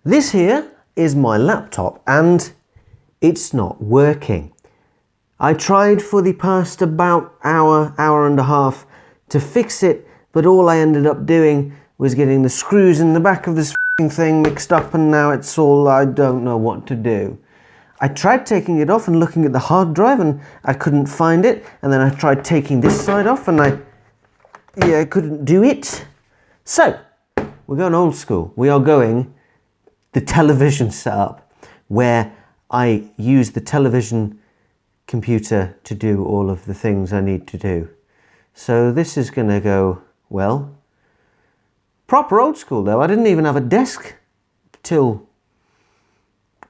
This here is my laptop and it's not working. I tried for the past about hour and a half to fix it, but all I ended up doing was getting the screws in the back of this thing mixed up, and now it's all, I don't know what to do. I tried taking it off and looking at the hard drive and I couldn't find it, and then I tried taking this side off and I couldn't do it. So, we're going old school. We are going the television setup, where I use the television computer to do all of the things I need to do. So this is going to go, well, proper old school though. I didn't even have a desk till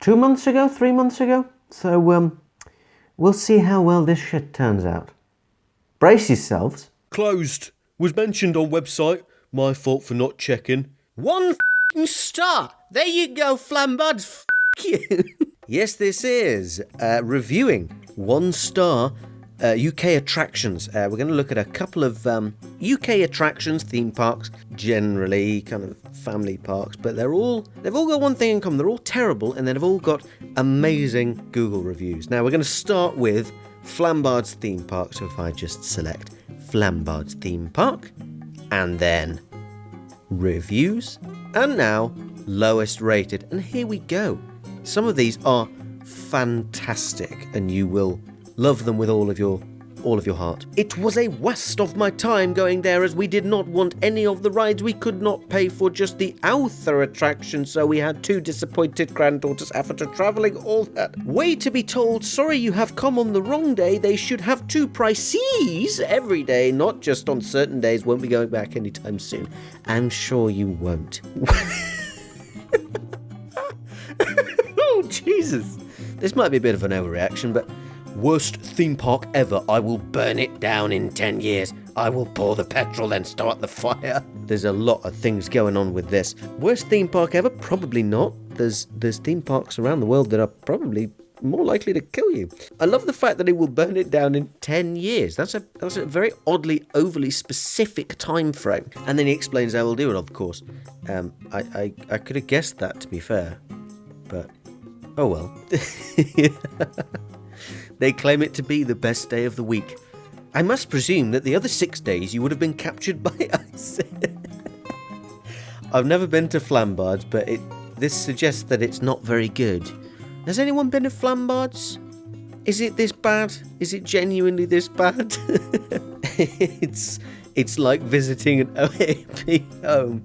3 months ago. So we'll see how well this shit turns out. Brace yourselves. Closed. Was mentioned on website. My fault for not checking. 1 star. There you go, Flambards. You. Yes, this is reviewing 1 star UK attractions. We're going to look at a couple of UK attractions, theme parks, generally kind of family parks, but they've all got one thing in common. They're all terrible, and they've all got amazing Google reviews. Now we're going to start with Flambards theme park. So if I just select Flambards theme park, and then reviews, and now lowest rated, and here we go. Some of these are fantastic, and you will love them with all of your heart. It was a waste of my time going there, as we did not want any of the rides. We could not pay for just the Outher attraction, so we had 2 disappointed granddaughters after travelling all that way to be told, sorry, you have come on the wrong day. They should have 2 prices every day, not just on certain days. Won't be going back anytime soon. I'm sure you won't. Oh, Jesus. This might be a bit of an overreaction, but worst theme park ever. I will burn it down in 10 years. I will pour the petrol and start the fire. There's a lot of things going on with this. Worst theme park ever? Probably not. There's theme parks around the world that are probably more likely to kill you. I love the fact that it will burn it down in 10 years. That's a very overly specific time frame. And then he explains how he'll do it, of course. I could have guessed that, to be fair. But, oh well. They claim it to be the best day of the week. I must presume that the other 6 days you would have been captured by ice. I've never been to Flambards, but this suggests that it's not very good. Has anyone been to Flambards? Is it this bad? Is it genuinely this bad? It's like visiting an OAP home.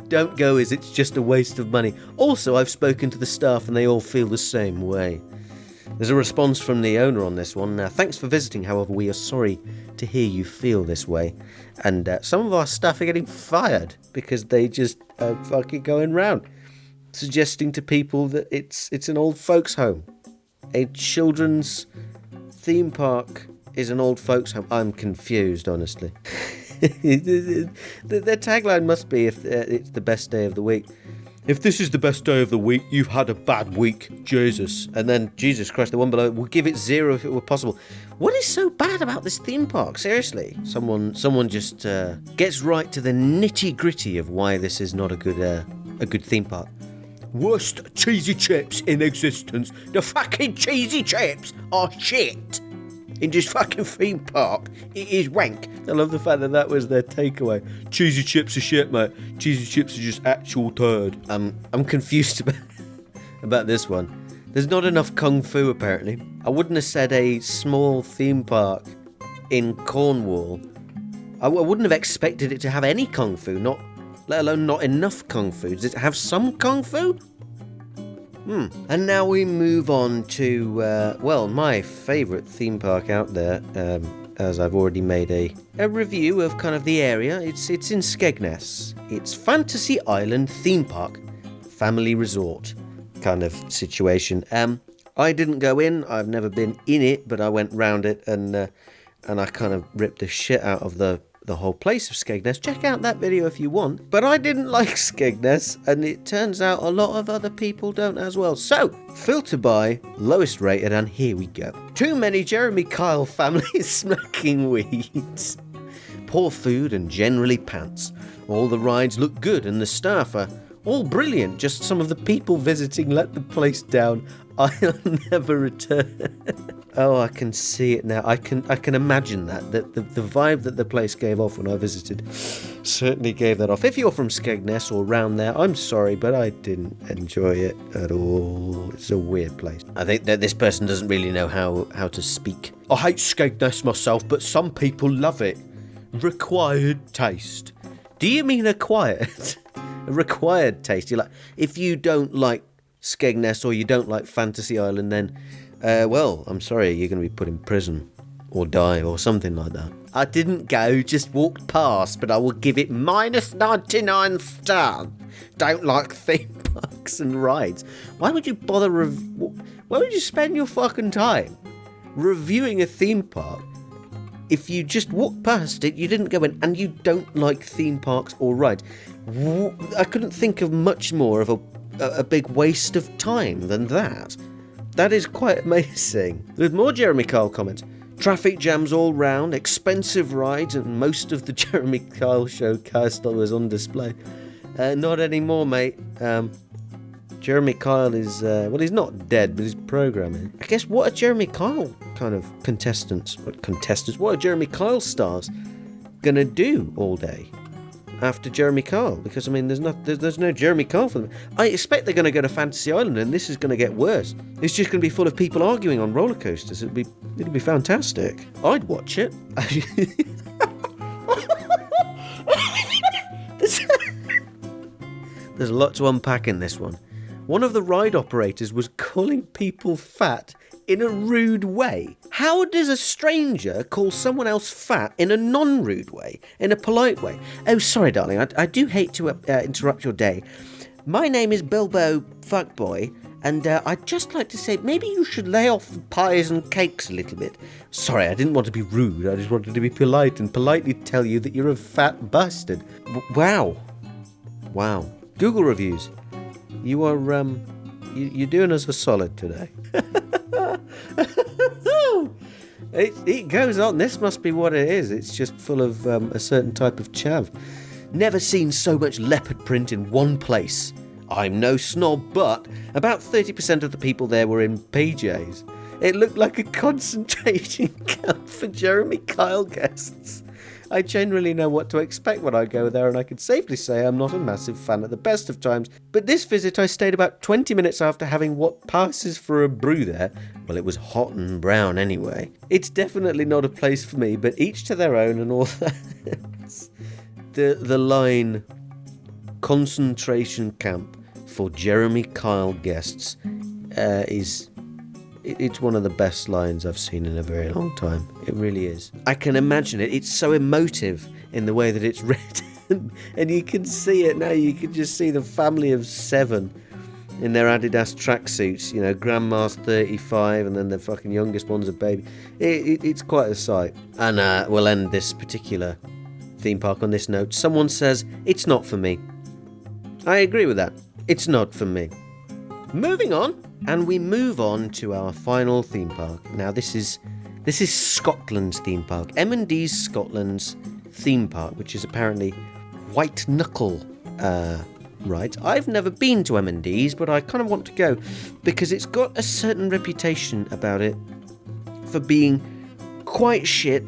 Don't go, as it's just a waste of money. Also, I've spoken to the staff and they all feel the same way. There's a response from the owner on this one. Thanks for visiting, however, we are sorry to hear you feel this way. And some of our staff are getting fired because they just fucking going round suggesting to people that it's an old folks home. A children's theme park is an old folks home. I'm confused, honestly. Their tagline must be, if it's the best day of the week. If this is the best day of the week, you've had a bad week, Jesus. And then, Jesus Christ, the one below, we'll give it 0 if it were possible. What is so bad about this theme park? Seriously. Someone just gets right to the nitty-gritty of why this is not a good theme park. Worst cheesy chips in existence. The fucking cheesy chips are shit. In this fucking theme park, it is wank. I love the fact that was their takeaway. Cheesy chips are shit, mate. Cheesy chips are just actual turd. I'm confused about this one. There's not enough kung fu, apparently. I wouldn't have said a small theme park in Cornwall. I wouldn't have expected it to have any kung fu, let alone not enough kung fu. Does it have some kung fu? And now we move on to, my favourite theme park out there, as I've already made a review of kind of the area. It's in Skegness. It's Fantasy Island Theme Park, Family Resort kind of situation. I didn't go in, I've never been in it, but I went round it and I kind of ripped the shit out of the whole place of Skegness. Check out that video if you want. But I didn't like Skegness, and it turns out a lot of other people don't as well. So, filter by, lowest rated, and here we go. Too many Jeremy Kyle families smacking weeds. Poor food and generally pants. All the rides look good and the staff are All brilliant, just some of the people visiting let the place down. I'll never return. Oh, I can see it now. I can imagine that the vibe that the place gave off when I visited certainly gave that off. If you're from Skegness or round there, I'm sorry, but I didn't enjoy it at all. It's a weird place. I think that this person doesn't really know how to speak. I hate Skegness myself, but some people love it. Required taste. Do you mean acquired? A required taste. You're like, if you don't like Skegness or you don't like Fantasy Island, then well, I'm sorry, you're going to be put in prison or die or something like that. I didn't go, just walked past, but I will give it -99 stars. Don't like theme parks and rides. Why would you bother why would you spend your fucking time reviewing a theme park if you just walked past it, you didn't go in, and you don't like theme parks or rides? I couldn't think of much more of a big waste of time than that. That is quite amazing. There's more Jeremy Kyle comments. Traffic jams all round, expensive rides, and most of the Jeremy Kyle show cast was on display. Not anymore, mate. Jeremy Kyle is, well, he's not dead, but he's programming. I guess, what are Jeremy Kyle kind of contestants? What are Jeremy Kyle stars gonna do all day after Jeremy Kyle? Because, I mean, there's no Jeremy Kyle for them. I expect they're going to go to Fantasy Island, and this is going to get worse. It's just going to be full of people arguing on roller coasters. It'll be fantastic. I'd watch it. There's a lot to unpack in this one. One of the ride operators was calling people fat in a rude way. How does a stranger call someone else fat in a non-rude way, in a polite way? Oh, sorry, darling, I do hate to interrupt your day. My name is Bilbo Fuckboy, and I'd just like to say maybe you should lay off the pies and cakes a little bit. Sorry, I didn't want to be rude. I just wanted to be polite and politely tell you that you're a fat bastard. Wow. Google reviews. You are, you're doing us a solid today. It goes on. This must be what it is. It's just full of a certain type of chav. Never seen so much leopard print in one place. I'm no snob, but about 30% of the people there were in PJs. It looked like a concentration camp for Jeremy Kyle guests. I generally know what to expect when I go there, and I can safely say I'm not a massive fan at the best of times. But this visit I stayed about 20 minutes after having what passes for a brew there. Well, it was hot and brown anyway. It's definitely not a place for me, but each to their own and all that. The line, concentration camp for Jeremy Kyle guests, it's one of the best lines I've seen in a very long time. It really is. I can imagine it. It's so emotive in the way that it's written. And you can see it now. You can just see the family of 7 in their Adidas tracksuits. You know, grandma's 35 and then the fucking youngest one's a baby. It's quite a sight. And we'll end this particular theme park on this note. Someone says, it's not for me. I agree with that. It's not for me. Moving on. And we move on to our final theme park. Now this is Scotland's theme park. M&D's Scotland's theme park, which is apparently white knuckle rides. I've never been to M&D's, but I kind of want to go because it's got a certain reputation about it for being quite shit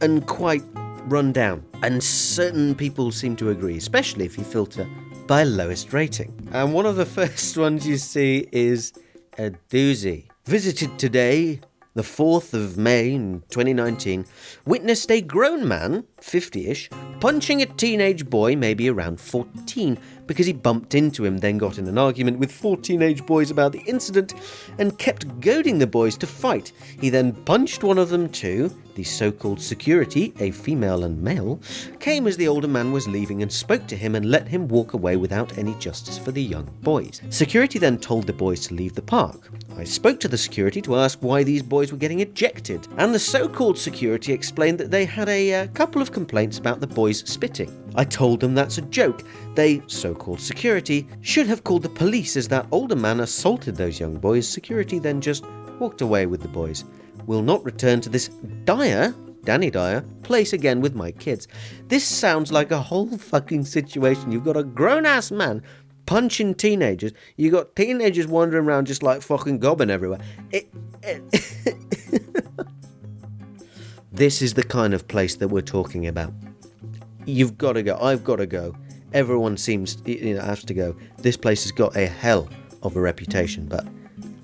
and quite run down. And certain people seem to agree, especially if you filter by lowest rating. And one of the first ones you see is a doozy. Visited today, the 4th of May in 2019, witnessed a grown man, 50-ish, punching a teenage boy, maybe around 14, because he bumped into him, then got in an argument with 4 teenage boys about the incident and kept goading the boys to fight. He then punched one of them too. The so-called security, a female and male, came as the older man was leaving and spoke to him and let him walk away without any justice for the young boys. Security then told the boys to leave the park. I spoke to the security to ask why these boys were getting ejected, and the so-called security explained that they had a couple of complaints about the boys spitting. I told them that's a joke. They, so-called security, should have called the police as that older man assaulted those young boys. Security then just walked away with the boys. Will not return to this Danny Dyer, place again with my kids. This sounds like a whole fucking situation. You've got a grown-ass man punching teenagers. You got teenagers wandering around just like fucking gobbing everywhere. This is the kind of place that we're talking about. You've got to go. I've got to go. Everyone seems, has to go. This place has got a hell of a reputation, but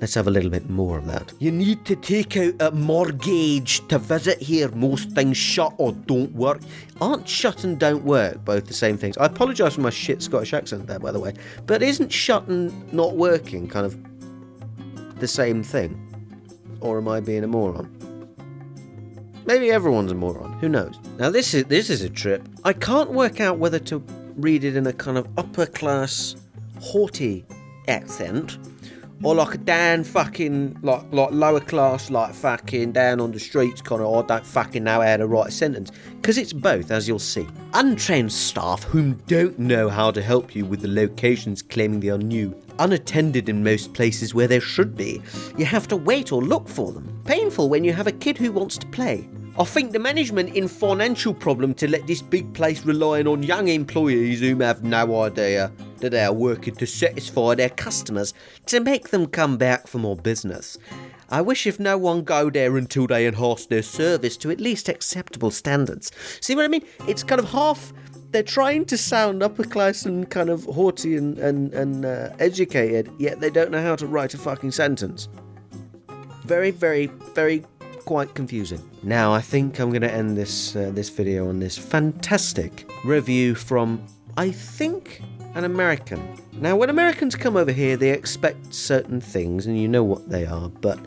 let's have a little bit more of that. You need to take out a mortgage to visit here. Most things shut or don't work. Aren't shut and don't work both the same things? I apologise for my shit Scottish accent there, by the way. But isn't shut and not working kind of the same thing? Or am I being a moron? Maybe everyone's a moron. Who knows? Now this is a trip. I can't work out whether to read it in a kind of upper class, haughty accent, or like a down fucking, like lower class, like fucking down on the streets kind of, I don't fucking know how to write a sentence. Because it's both, as you'll see. Untrained staff whom don't know how to help you with the locations claiming they are new. Unattended in most places where there should be. You have to wait or look for them. Painful when you have a kid who wants to play. I think the management in financial problem to let this big place relying on young employees who have no idea that they are working to satisfy their customers to make them come back for more business. I wish if no one go there until they enhance their service to at least acceptable standards. See what I mean? It's kind of half, they're trying to sound upper class and kind of haughty and educated, yet they don't know how to write a fucking sentence. Very, very, very quite confusing. Now I think I'm going to end this video on this fantastic review from, I think, an American. Now when Americans come over here, they expect certain things, and you know what they are, but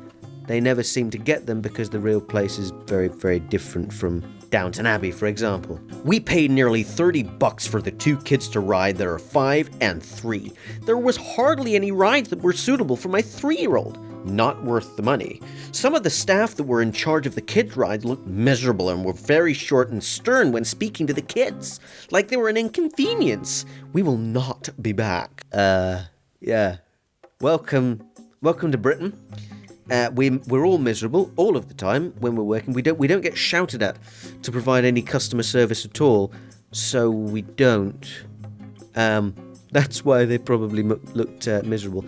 they never seem to get them because the real place is very, very different from Downton Abbey, for example. We paid nearly $30 for the 2 kids to ride that are 5 and 3. There was hardly any rides that were suitable for my 3-year-old. Not worth the money. Some of the staff that were in charge of the kids' rides looked miserable and were very short and stern when speaking to the kids, like they were an inconvenience. We will not be back. Yeah. Welcome to Britain. We're all miserable all of the time when we're working. We don't get shouted at to provide any customer service at all, so we don't. That's why they probably looked miserable.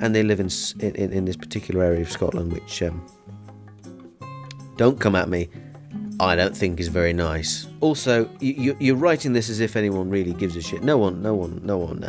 And they live in this particular area of Scotland, which, don't come at me, I don't think is very nice. Also, you're writing this as if anyone really gives a shit. No one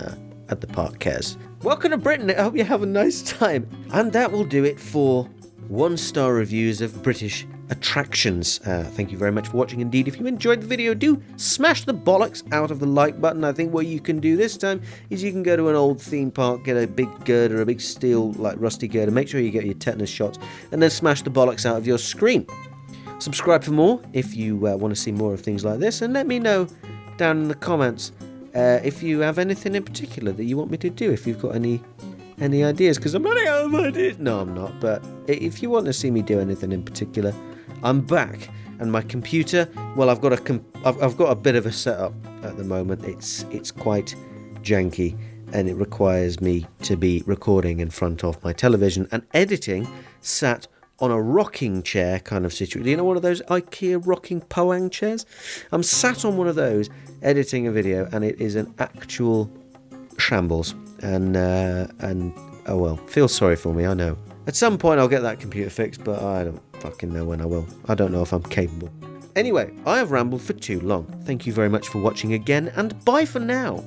at the park cares. Welcome to Britain. I hope you have a nice time. And that will do it for 1-star reviews of British attractions. Thank you very much for watching indeed. If you enjoyed the video, do smash the bollocks out of the like button. I think what you can do this time is you can go to an old theme park, get a big girder, a big steel, like rusty girder, make sure you get your tetanus shots, and then smash the bollocks out of your screen. Subscribe for more if you want to see more of things like this, and let me know down in the comments if you have anything in particular that you want me to do, if you've got any ideas, because I'm running out of ideas. No, I'm not, but if you want to see me do anything in particular, I'm back, and my computer, well, I've got a bit of a setup at the moment. It's quite janky, and it requires me to be recording in front of my television and editing sat on a rocking chair kind of situation. You know, one of those IKEA rocking Poang chairs? I'm sat on one of those editing a video, and it is an actual shambles. And oh well, feel sorry for me, I know. At some point I'll get that computer fixed, but I don't fucking know when I will. I don't know if I'm capable. Anyway, I have rambled for too long. Thank you very much for watching again, and bye for now.